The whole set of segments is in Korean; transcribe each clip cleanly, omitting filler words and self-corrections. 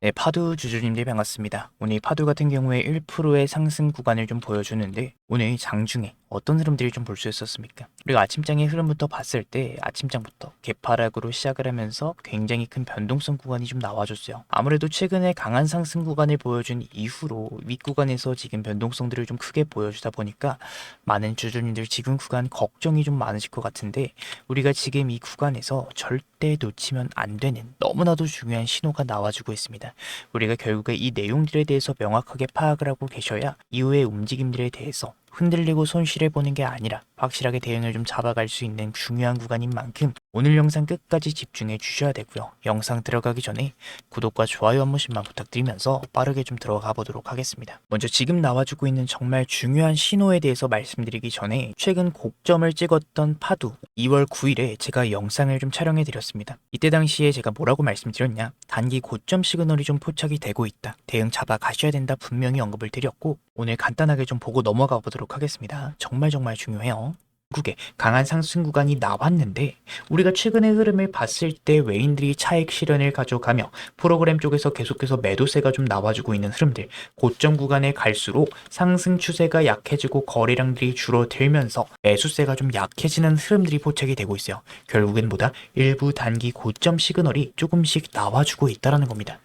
네, 파도 주주님들 반갑습니다. 오늘 파도 같은 경우에 1%의 상승 구간을 좀 보여주는데 오늘 장중에 어떤 흐름들이 좀 볼 수 있었습니까? 우리가 아침장의 흐름부터 봤을 때 아침장부터 개파락으로 시작을 하면서 굉장히 큰 변동성 구간이 좀 나와줬어요. 아무래도 최근에 강한 상승 구간을 보여준 이후로 윗구간에서 지금 변동성들을 좀 크게 보여주다 보니까 많은 주주님들 지금 구간 걱정이 좀 많으실 것 같은데 우리가 지금 이 구간에서 절대 놓치면 안 되는 너무나도 중요한 신호가 나와주고 있습니다. 우리가 결국에 이 내용들에 대해서 명확하게 파악을 하고 계셔야 이후의 움직임들에 대해서 흔들리고 손실해보는 게 아니라 확실하게 대응을 좀 잡아갈 수 있는 중요한 구간인 만큼 오늘 영상 끝까지 집중해 주셔야 되고요. 영상 들어가기 전에 구독과 좋아요 한 번씩만 부탁드리면서 빠르게 좀 들어가 보도록 하겠습니다. 먼저 지금 나와주고 있는 정말 중요한 신호에 대해서 말씀드리기 전에 최근 고점을 찍었던 파두 2월 9일에 제가 영상을 좀 촬영해 드렸습니다. 이때 당시에 제가 뭐라고 말씀드렸냐, 단기 고점 시그널이 좀 포착이 되고 있다, 대응 잡아 가셔야 된다 분명히 언급을 드렸고, 오늘 간단하게 좀 보고 넘어가 보도록 하겠습니다. 정말 중요해요. 국에 강한 상승 구간이 나왔는데 우리가 최근의 흐름을 봤을 때 외인들이 차익 실현을 가져가며 프로그램 쪽에서 계속해서 매도세가 좀 나와주고 있는 흐름들, 고점 구간에 갈수록 상승 추세가 약해지고 거래량들이 줄어들면서 매수세가 좀 약해지는 흐름들이 포착이 되고 있어요. 결국엔 보다 일부 단기 고점 시그널이 조금씩 나와주고 있다는 겁니다.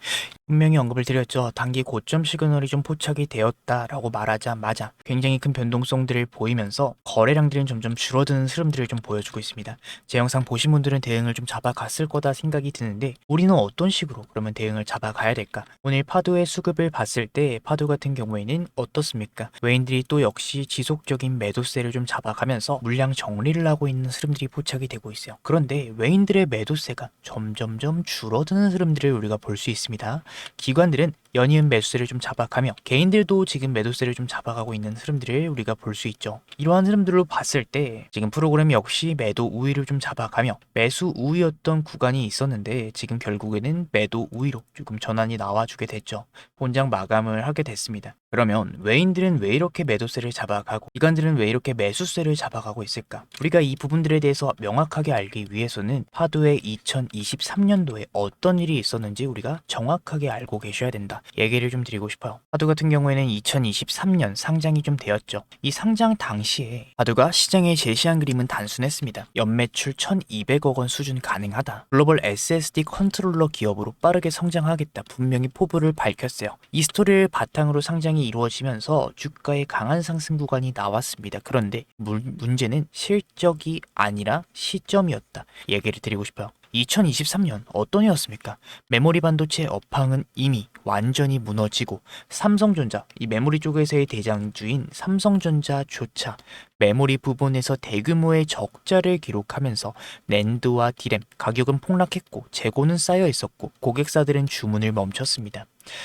분명히 언급을 드렸죠. 단기 고점 시그널이 좀 포착이 되었다라고 말하자마자 굉장히 큰 변동성들을 보이면서 거래량들은 점점 줄어드는 흐름들을 좀 보여주고 있습니다. 제 영상 보신 분들은 대응을 좀 잡아갔을 거다 생각이 드는데 우리는 어떤 식으로 그러면 대응을 잡아가야 될까? 오늘 파도의 수급을 봤을 때 파도 같은 경우에는 어떻습니까? 외인들이 또 역시 지속적인 매도세를 좀 잡아가면서 물량 정리를 하고 있는 흐름들이 포착이 되고 있어요. 그런데 외인들의 매도세가 점점점 줄어드는 흐름들을 우리가 볼 수 있습니다. 기관들은 연이은 매수세를 좀 잡아가며 개인들도 지금 매도세를 좀 잡아가고 있는 흐름들을 우리가 볼 수 있죠. 이러한 흐름들로 봤을 때 지금 프로그램 역시 매도 우위를 좀 잡아가며 매수 우위였던 구간이 있었는데 지금 결국에는 매도 우위로 조금 전환이 나와주게 됐죠. 본장 마감을 하게 됐습니다. 그러면 외인들은 왜 이렇게 매도세를 잡아가고 기관들은 왜 이렇게 매수세를 잡아가고 있을까? 우리가 이 부분들에 대해서 명확하게 알기 위해서는 파도의 2023년도에 어떤 일이 있었는지 우리가 정확하게 알고 계셔야 된다, 얘기를 좀 드리고 싶어요. 파도 같은 경우에는 2023년 상장이 좀 되었죠. 이 상장 당시에 파도가 시장에 제시한 그림은 단순했습니다. 연매출 1200억 원 수준 가능하다, 글로벌 SSD 컨트롤러 기업으로 빠르게 성장하겠다 분명히 포부를 밝혔어요. 이 스토리를 바탕으로 상장이 이루어지면서 주가의 강한 상승 구간이 나왔습니다. 그런데 문제는 실적이 아니라 시점이었다, 얘기를 드리고 싶어요. 2023년 어떤 해였습니까? 메모리 반도체 업황은 이미 완전히 무너지고 삼성전자, 이 메모리 쪽에서의 대장주인 삼성전자조차 메모리 부분에서 대규모의 적자를 기록하면서 낸드와 디램 가격은 폭락했고 재고는 쌓여 있었고 고객사들은 주문을 멈췄습니다.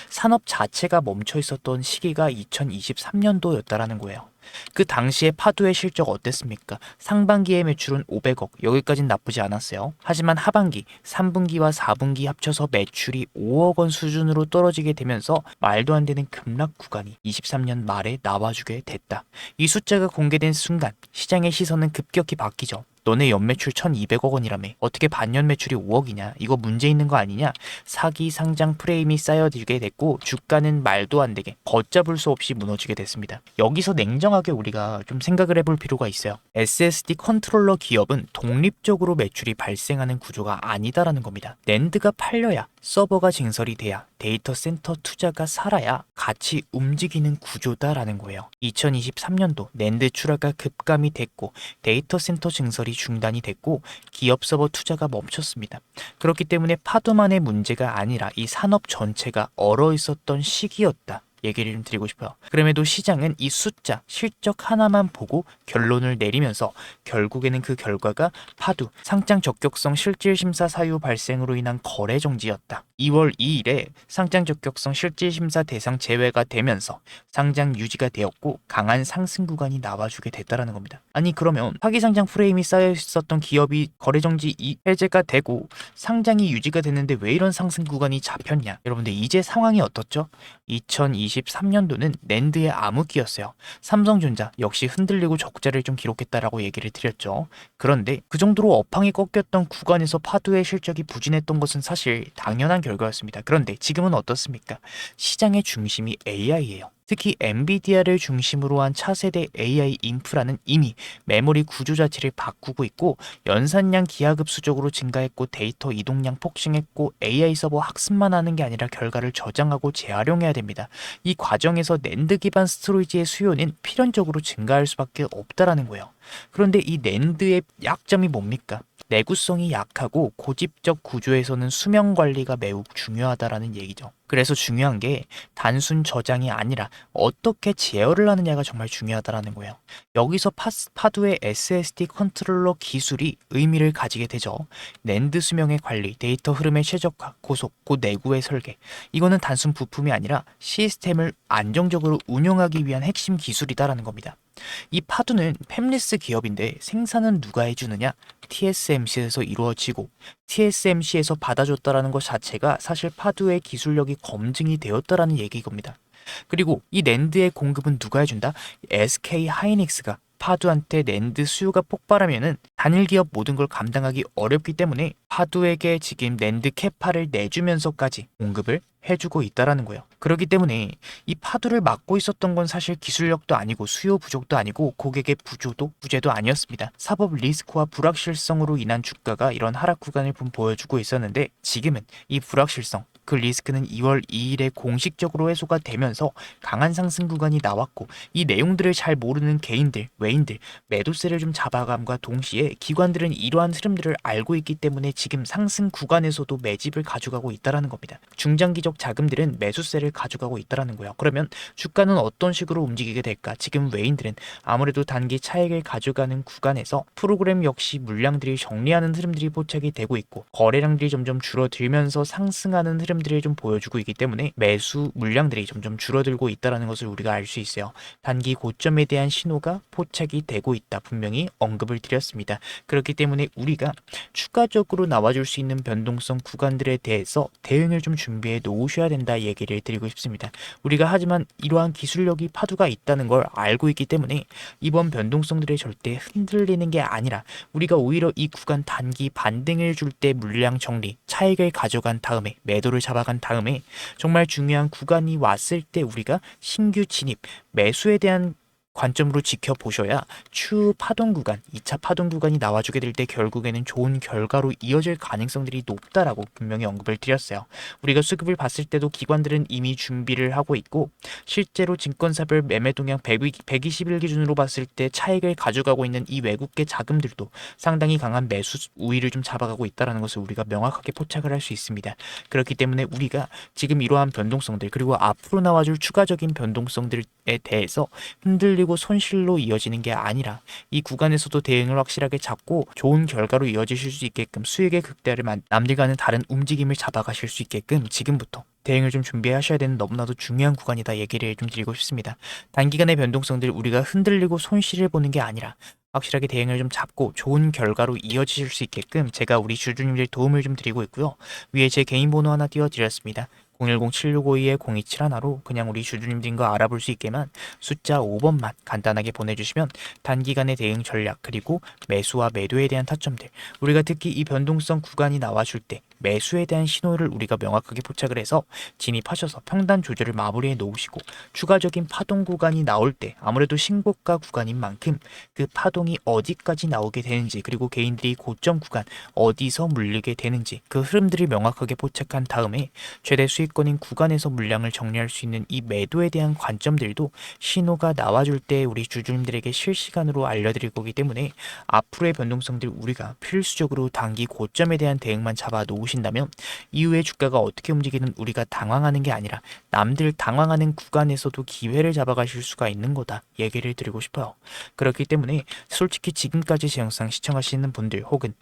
산업 자체가 멈춰 있었던 시기가 2023년도였다라는 거예요. 그 당시에 파도의 실적 어땠습니까? 상반기의 매출은 500억, 여기까진 나쁘지 않았어요. 하지만 하반기, 3분기와 4분기 합쳐서 매출이 5억 원 수준으로 떨어지게 되면서 말도 안 되는 급락 구간이 23년 말에 나와주게 됐다. 이 숫자가 공개된 순간 시장의 시선은 급격히 바뀌죠. 너네 연매출 1200억 원이라며 어떻게 반년 매출이 5억이냐, 이거 문제 있는 거 아니냐, 사기 상장 프레임이 쌓여지게 됐고 주가는 말도 안 되게 걷잡을 수 없이 무너지게 됐습니다. 여기서 냉정하게 우리가 좀 생각을 해볼 필요가 있어요. SSD 컨트롤러 기업은 독립적으로 매출이 발생하는 구조가 아니다라는 겁니다. 낸드가 팔려야, 서버가 증설이 돼야, 데이터 센터 투자가 살아야 같이 움직이는 구조다라는 거예요. 2023년도 낸드 출하가 급감이 됐고 데이터 센터 증설이 중단이 됐고 기업 서버 투자가 멈췄습니다. 그렇기 때문에 파도만의 문제가 아니라 이 산업 전체가 얼어 있었던 시기였다, 얘기를 좀 드리고 싶어요. 그럼에도 시장은 이 숫자, 실적 하나만 보고 결론을 내리면서 결국에는 그 결과가 파두, 상장 적격성 실질심사 사유 발생으로 인한 거래 정지였다. 2월 2일에 상장 적격성 실질심사 대상 제외가 되면서 상장 유지가 되었고 강한 상승 구간이 나와주게 됐다라는 겁니다. 아니 그러면 파기상장 프레임이 쌓여 있었던 기업이 거래 정지 해제가 되고 상장이 유지가 됐는데 왜 이런 상승 구간이 잡혔냐? 여러분들 이제 상황이 어떻죠? 2023 2023년도는 낸드의 암흑기였어요. 삼성전자 역시 흔들리고 적자를 좀 기록했다라고 얘기를 드렸죠. 그런데 그 정도로 업황이 꺾였던 구간에서 파도의 실적이 부진했던 것은 사실 당연한 결과였습니다. 그런데 지금은 어떻습니까? 시장의 중심이 AI예요. 특히 엔비디아를 중심으로 한 차세대 AI 인프라는 이미 메모리 구조 자체를 바꾸고 있고 연산량 기하급수적으로 증가했고 데이터 이동량 폭증했고 AI 서버 학습만 하는 게 아니라 결과를 저장하고 재활용해야 됩니다. 이 과정에서 낸드 기반 스토리지의 수요는 필연적으로 증가할 수밖에 없다라는 거예요. 그런데 이 낸드의 약점이 뭡니까? 내구성이 약하고 고집적 구조에서는 수명 관리가 매우 중요하다라는 얘기죠. 그래서 중요한 게 단순 저장이 아니라 어떻게 제어를 하느냐가 정말 중요하다라는 거예요. 여기서 파두의 SSD 컨트롤러 기술이 의미를 가지게 되죠. 낸드 수명의 관리, 데이터 흐름의 최적화, 고속, 내구의 설계. 이거는 단순 부품이 아니라 시스템을 안정적으로 운영하기 위한 핵심 기술이다라는 겁니다. 이 파두는 팹리스 기업인데 생산은 누가 해주느냐? TSMC에서 이루어지고 TSMC에서 받아줬다라는 것 자체가 사실 파두의 기술력이 검증이 되었다라는 얘기입니다. 그리고 이 낸드의 공급은 누가 해준다? SK 하이닉스가 파두한테 낸드 수요가 폭발하면은 단일 기업 모든 걸 감당하기 어렵기 때문에 파두에게 지금 낸드 캐파를 내주면서까지 공급을 해주고 있다라는 거예요. 그렇기 때문에 이 파두를 막고 있었던 건 사실 기술력도 아니고 수요 부족도 아니고 고객의 부재도 아니었습니다. 사법 리스크와 불확실성으로 인한 주가가 이런 하락 구간을 보여주고 있었는데 지금은 이 불확실성 그 리스크는 2월 2일에 공식적으로 해소가 되면서 강한 상승 구간이 나왔고 이 내용들을 잘 모르는 개인들, 외인들, 매도세를 좀 잡아감과 동시에 기관들은 이러한 흐름들을 알고 있기 때문에 지금 상승 구간에서도 매집을 가져가고 있다는 겁니다. 중장기적 자금들은 매수세를 가져가고 있다는 거예요. 그러면 주가는 어떤 식으로 움직이게 될까? 지금 외인들은 아무래도 단기 차익을 가져가는 구간에서 프로그램 역시 물량들이 정리하는 흐름들이 포착이 되고 있고 거래량들이 점점 줄어들면서 상승하는 흐름들을 좀 보여주고 있기 때문에 매수 물량들이 점점 줄어들고 있다는 것을 우리가 알 수 있어요. 단기 고점에 대한 신호가 포착이 되고 있다. 분명히 언급을 드렸습니다. 그렇기 때문에 우리가 추가적으로 나와줄 수 있는 변동성 구간들에 대해서 대응을 좀 준비해 놓으셔야 된다 얘기를 드리고 싶습니다. 우리가 하지만 이러한 기술력이 파두가 있다는 걸 알고 있기 때문에 이번 변동성들에 절대 흔들리는 게 아니라 우리가 오히려 이 구간 단기 반등을 줄 때 물량 정리, 차익을 가져간 다음에 매도를 잡아간 다음에 정말 중요한 구간이 왔을 때 우리가 신규 진입, 매수에 대한 관점으로 지켜보셔야 추후 파동 구간, 2차 파동 구간이 나와주게 될 때 결국에는 좋은 결과로 이어질 가능성들이 높다라고 분명히 언급을 드렸어요. 우리가 수급을 봤을 때도 기관들은 이미 준비를 하고 있고 실제로 증권사별 매매 동향 120일 기준으로 봤을 때 차익을 가져가고 있는 이 외국계 자금들도 상당히 강한 매수 우위를 좀 잡아가고 있다는 것을 우리가 명확하게 포착을 할 수 있습니다. 그렇기 때문에 우리가 지금 이러한 변동성들 그리고 앞으로 나와줄 추가적인 변동성들에 대해서 흔들리고 손실로 이어지는 게 아니라 이 구간에서도 대응을 확실하게 잡고 좋은 결과로 이어지실 수 있게끔 수익의 극대화를 남들과는 다른 움직임을 잡아가실 수 있게끔 지금부터 대응을 좀 준비하셔야 되는 너무나도 중요한 구간이다 얘기를 좀 드리고 싶습니다. 단기간의 변동성들 우리가 흔들리고 손실을 보는 게 아니라 확실하게 대응을 좀 잡고 좋은 결과로 이어지실 수 있게끔 제가 우리 주주님들 도움을 좀 드리고 있고요. 위에 제 개인 번호 하나 띄워드렸습니다. 010-7652-0271로 그냥 우리 주주님들과 알아볼 수 있게만 숫자 5번만 간단하게 보내주시면 단기간의 대응 전략 그리고 매수와 매도에 대한 타점들 우리가 특히 이 변동성 구간이 나와줄 때 매수에 대한 신호를 우리가 명확하게 포착을 해서 진입하셔서 평단 조절을 마무리해 놓으시고 추가적인 파동 구간이 나올 때 아무래도 신고가 구간인 만큼 그 파동이 어디까지 나오게 되는지 그리고 개인들이 고점 구간 어디서 물리게 되는지 그 흐름들을 명확하게 포착한 다음에 최대 수익권인 구간에서 물량을 정리할 수 있는 이 매도에 대한 관점들도 신호가 나와줄 때 우리 주주님들에게 실시간으로 알려드릴 거기 때문에 앞으로의 변동성들 우리가 필수적으로 단기 고점에 대한 대응만 잡아 놓으신다면 이후에 주가가 어떻게 움직이는 우리가 당황하는 게 아니라 남들 당황하는 구간에서도 기회를 잡아가실 수가 있는 거다 얘기를 드리고 싶어요. 그렇기 때문에 솔직히 지금까지 제 영상 시청하시는 분들 혹은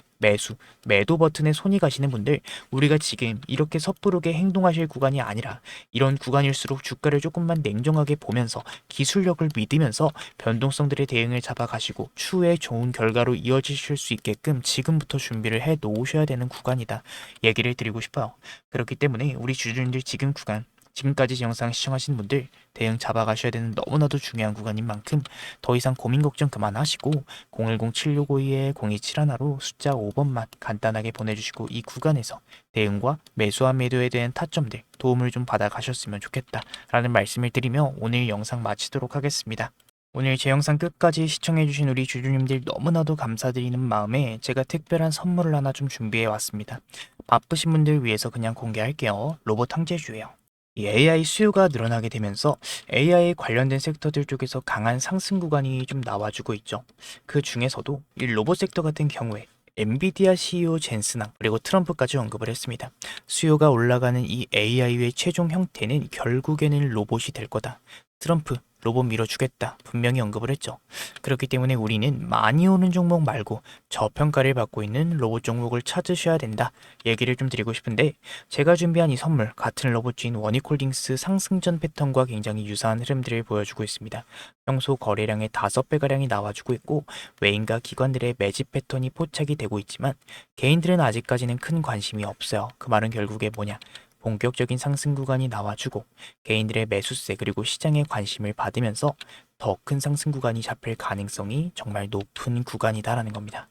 매도 버튼에 손이 가시는 분들 우리가 지금 이렇게 섣부르게 행동하실 구간이 아니라 이런 구간일수록 주가를 조금만 냉정하게 보면서 기술력을 믿으면서 변동성들의 대응을 잡아가시고 추후에 좋은 결과로 이어지실 수 있게끔 지금부터 준비를 해 놓으셔야 되는 구간이다 얘기를 드리고 싶어요. 그렇기 때문에 우리 주주님들 지금 구간 지금까지 제 영상 시청하신 분들 대응 잡아가셔야 되는 너무나도 중요한 구간인 만큼 더 이상 고민 걱정 그만하시고 010-7652-0271로 숫자 5번만 간단하게 보내주시고 이 구간에서 대응과 매수와 매도에 대한 타점들 도움을 좀 받아가셨으면 좋겠다 라는 말씀을 드리며 오늘 영상 마치도록 하겠습니다. 오늘 제 영상 끝까지 시청해주신 우리 주주님들 너무나도 감사드리는 마음에 제가 특별한 선물을 하나 좀 준비해 왔습니다. 바쁘신 분들 위해서 그냥 공개할게요. 로봇 항제주예요. 이 AI 수요가 늘어나게 되면서 AI 관련된 섹터들 쪽에서 강한 상승 구간이 좀 나와주고 있죠. 그 중에서도 이 로봇 섹터 같은 경우에 엔비디아 CEO 젠슨왕 그리고 트럼프까지 언급을 했습니다. 수요가 올라가는 이 AI의 최종 형태는 결국에는 로봇이 될 거다. 트럼프 로봇 밀어주겠다 분명히 언급을 했죠. 그렇기 때문에 우리는 많이 오는 종목 말고 저평가를 받고 있는 로봇 종목을 찾으셔야 된다 얘기를 좀 드리고 싶은데, 제가 준비한 이 선물 같은 로봇주인 원익홀딩스 상승전 패턴과 굉장히 유사한 흐름들을 보여주고 있습니다. 평소 거래량의 5배가량이 나와주고 있고 외인과 기관들의 매집 패턴이 포착이 되고 있지만 개인들은 아직까지는 큰 관심이 없어요. 그 말은 결국에 뭐냐, 본격적인 상승 구간이 나와주고 개인들의 매수세 그리고 시장의 관심을 받으면서 더 큰 상승 구간이 잡힐 가능성이 정말 높은 구간이다라는 겁니다.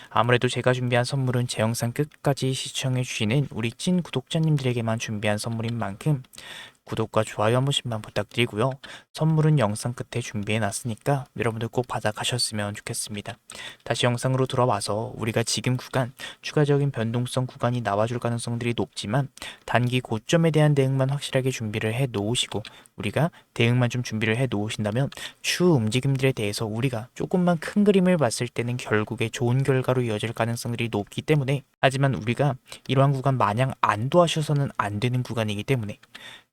아무래도 제가 준비한 선물은 제 영상 끝까지 시청해주시는 우리 찐 구독자님들에게만 준비한 선물인 만큼 구독과 좋아요 한 번씩만 부탁드리고요. 선물은 영상 끝에 준비해놨으니까 여러분들 꼭 받아가셨으면 좋겠습니다. 다시 영상으로 돌아와서 우리가 지금 구간, 추가적인 변동성 구간이 나와줄 가능성들이 높지만 단기 고점에 대한 대응만 확실하게 준비를 해 놓으시고 우리가 대응만 좀 준비를 해 놓으신다면 추후 움직임들에 대해서 우리가 조금만 큰 그림을 봤을 때는 결국에 좋은 결과로 이어질 가능성들이 높기 때문에, 하지만 우리가 이러한 구간 마냥 안도하셔서는 안 되는 구간이기 때문에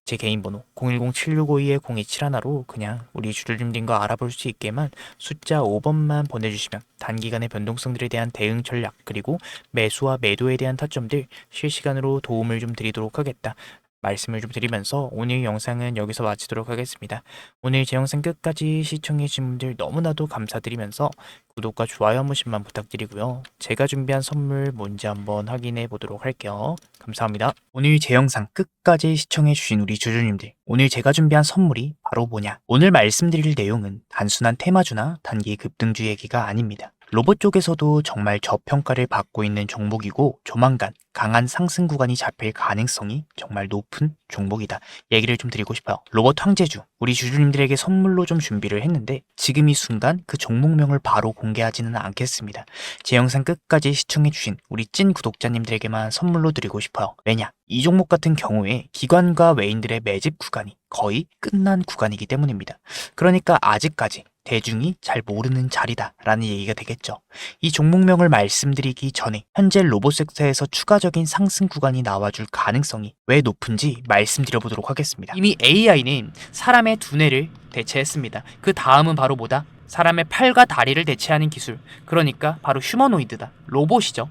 제 개인 번호 010-7652-0271로 그냥 우리 주주님들과 알아볼 수 있게만 숫자 5번만 보내주시면 단기간의 변동성들에 대한 대응 전략 그리고 매수와 매도에 대한 타점들 실시간으로 도움을 좀 드리도록 하겠다 말씀을 좀 드리면서 오늘 영상은 여기서 마치도록 하겠습니다. 오늘 제 영상 끝까지 시청해주신 분들 너무나도 감사드리면서 구독과 좋아요 한 번씩만 부탁드리고요. 제가 준비한 선물 뭔지 한번 확인해 보도록 할게요. 감사합니다. 오늘 제 영상 끝까지 시청해주신 우리 주주님들, 오늘 제가 준비한 선물이 바로 뭐냐, 오늘 말씀드릴 내용은 단순한 테마주나 단기 급등주 얘기가 아닙니다. 로봇 쪽에서도 정말 저평가를 받고 있는 종목이고 조만간 강한 상승 구간이 잡힐 가능성이 정말 높은 종목이다 얘기를 좀 드리고 싶어요. 로봇 황제주 우리 주주님들에게 선물로 좀 준비를 했는데 지금 이 순간 그 종목명을 바로 공개하지는 않겠습니다. 제 영상 끝까지 시청해주신 우리 찐 구독자님들에게만 선물로 드리고 싶어요. 왜냐, 이 종목 같은 경우에 기관과 외인들의 매집 구간이 거의 끝난 구간이기 때문입니다. 그러니까 아직까지 대중이 잘 모르는 자리다라는 얘기가 되겠죠. 이 종목명을 말씀드리기 전에 현재 로봇 섹터에서 추가적인 상승 구간이 나와줄 가능성이 왜 높은지 말씀드려보도록 하겠습니다. 이미 AI는 사람의 두뇌를 대체했습니다. 그 다음은 바로 뭐다? 사람의 팔과 다리를 대체하는 기술, 그러니까 바로 휴머노이드다, 로봇이죠.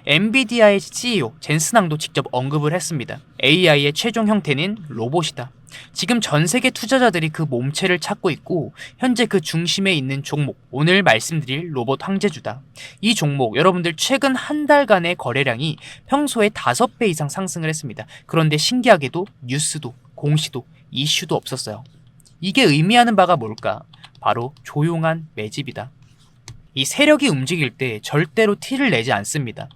엔비디아의 CEO 젠슨왕도 직접 언급을 했습니다. AI의 최종 형태는 로봇이다. 지금 전 세계 투자자들이 그 몸체를 찾고 있고 현재 그 중심에 있는 종목, 오늘 말씀드릴 로봇 황제주다. 이 종목 여러분들 최근 한 달간의 거래량이 평소에 5배 이상 상승을 했습니다. 그런데 신기하게도 뉴스도 공시도 이슈도 없었어요. 이게 의미하는 바가 뭘까? 바로 조용한 매집이다. 이 세력이 움직일 때 절대로 티를 내지 않습니다.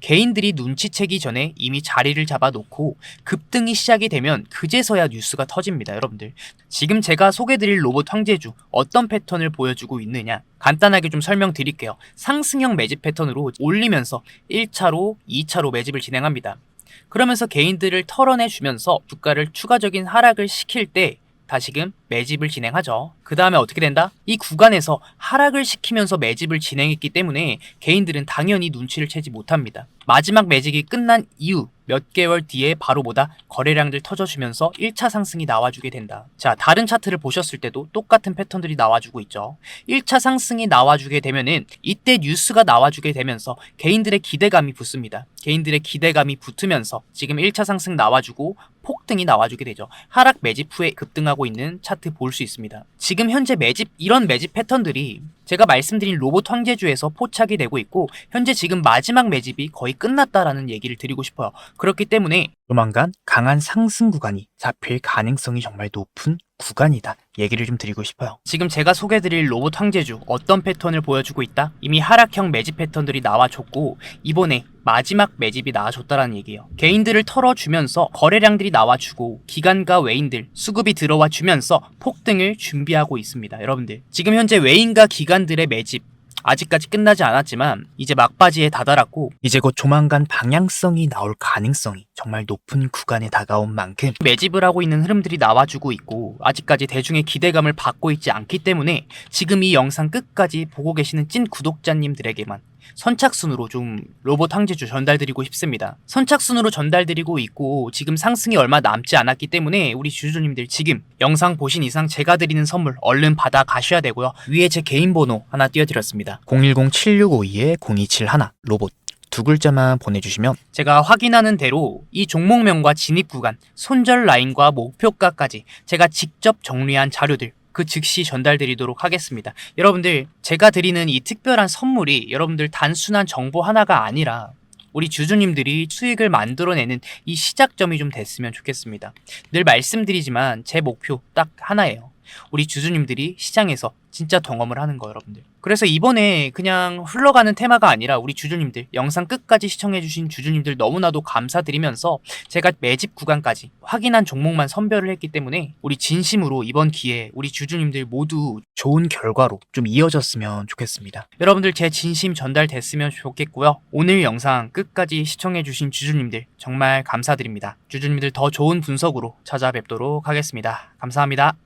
개인들이 눈치채기 전에 이미 자리를 잡아놓고 급등이 시작이 되면 그제서야 뉴스가 터집니다. 여러분들, 지금 제가 소개드릴 로봇 황제주 어떤 패턴을 보여주고 있느냐 간단하게 좀 설명드릴게요. 상승형 매집 패턴으로 올리면서 1차로 2차로 매집을 진행합니다. 그러면서 개인들을 털어내주면서 주가를 추가적인 하락을 시킬 때 다시금 매집을 진행하죠. 그 다음에 어떻게 된다? 이 구간에서 하락을 시키면서 매집을 진행했기 때문에 개인들은 당연히 눈치를 채지 못합니다. 마지막 매집이 끝난 이후 몇 개월 뒤에 바로 보다 거래량들 터져주면서 1차 상승이 나와주게 된다. 자, 다른 차트를 보셨을 때도 똑같은 패턴들이 나와주고 있죠. 1차 상승이 나와주게 되면은 이때 뉴스가 나와주게 되면서 개인들의 기대감이 붙습니다. 개인들의 기대감이 붙으면서 지금 1차 상승 나와주고 폭등이 나와주게 되죠. 하락 매집 후에 급등하고 있는 차트 볼 수 있습니다. 지금 현재 매집, 이런 매집 패턴들이 제가 말씀드린 로봇 황제주에서 포착이 되고 있고 현재 지금 마지막 매집이 거의 끝났다라는 얘기를 드리고 싶어요. 그렇기 때문에 조만간 강한 상승 구간이 잡힐 가능성이 정말 높은 구간이다 얘기를 좀 드리고 싶어요. 지금 제가 소개드릴 로봇 황제주 어떤 패턴을 보여주고 있다? 이미 하락형 매집 패턴들이 나와줬고 이번에 마지막 매집이 나와줬다라는 얘기예요. 개인들을 털어주면서 거래량들이 나와주고 기관과 외인들 수급이 들어와 주면서 폭등을 준비하고 있습니다. 여러분들 지금 현재 외인과 기관들의 매집 아직까지 끝나지 않았지만 이제 막바지에 다다랐고 이제 곧 조만간 방향성이 나올 가능성이 정말 높은 구간에 다가온 만큼 매집을 하고 있는 흐름들이 나와주고 있고 아직까지 대중의 기대감을 받고 있지 않기 때문에 지금 이 영상 끝까지 보고 계시는 찐 구독자님들에게만 선착순으로 좀 로봇 황제주 전달드리고 싶습니다. 선착순으로 전달드리고 있고 지금 상승이 얼마 남지 않았기 때문에 우리 주주님들 지금 영상 보신 이상 제가 드리는 선물 얼른 받아 가셔야 되고요. 위에 제 개인 번호 하나 띄워드렸습니다. 010-7652-0271 로봇 두 글자만 보내주시면 제가 확인하는 대로 이 종목명과 진입 구간, 손절 라인과 목표가까지 제가 직접 정리한 자료들 그 즉시 전달드리도록 하겠습니다. 여러분들 제가 드리는 이 특별한 선물이 여러분들 단순한 정보 하나가 아니라 우리 주주님들이 수익을 만들어내는 이 시작점이 좀 됐으면 좋겠습니다. 늘 말씀드리지만 제 목표 딱 하나예요. 우리 주주님들이 시장에서 진짜 경험을 하는 거 여러분들. 그래서 이번에 그냥 흘러가는 테마가 아니라 우리 주주님들 영상 끝까지 시청해주신 주주님들 너무나도 감사드리면서 제가 매집 구간까지 확인한 종목만 선별을 했기 때문에 우리 진심으로 이번 기회에 우리 주주님들 모두 좋은 결과로 좀 이어졌으면 좋겠습니다. 여러분들 제 진심 전달됐으면 좋겠고요. 오늘 영상 끝까지 시청해주신 주주님들 정말 감사드립니다. 주주님들 더 좋은 분석으로 찾아뵙도록 하겠습니다. 감사합니다.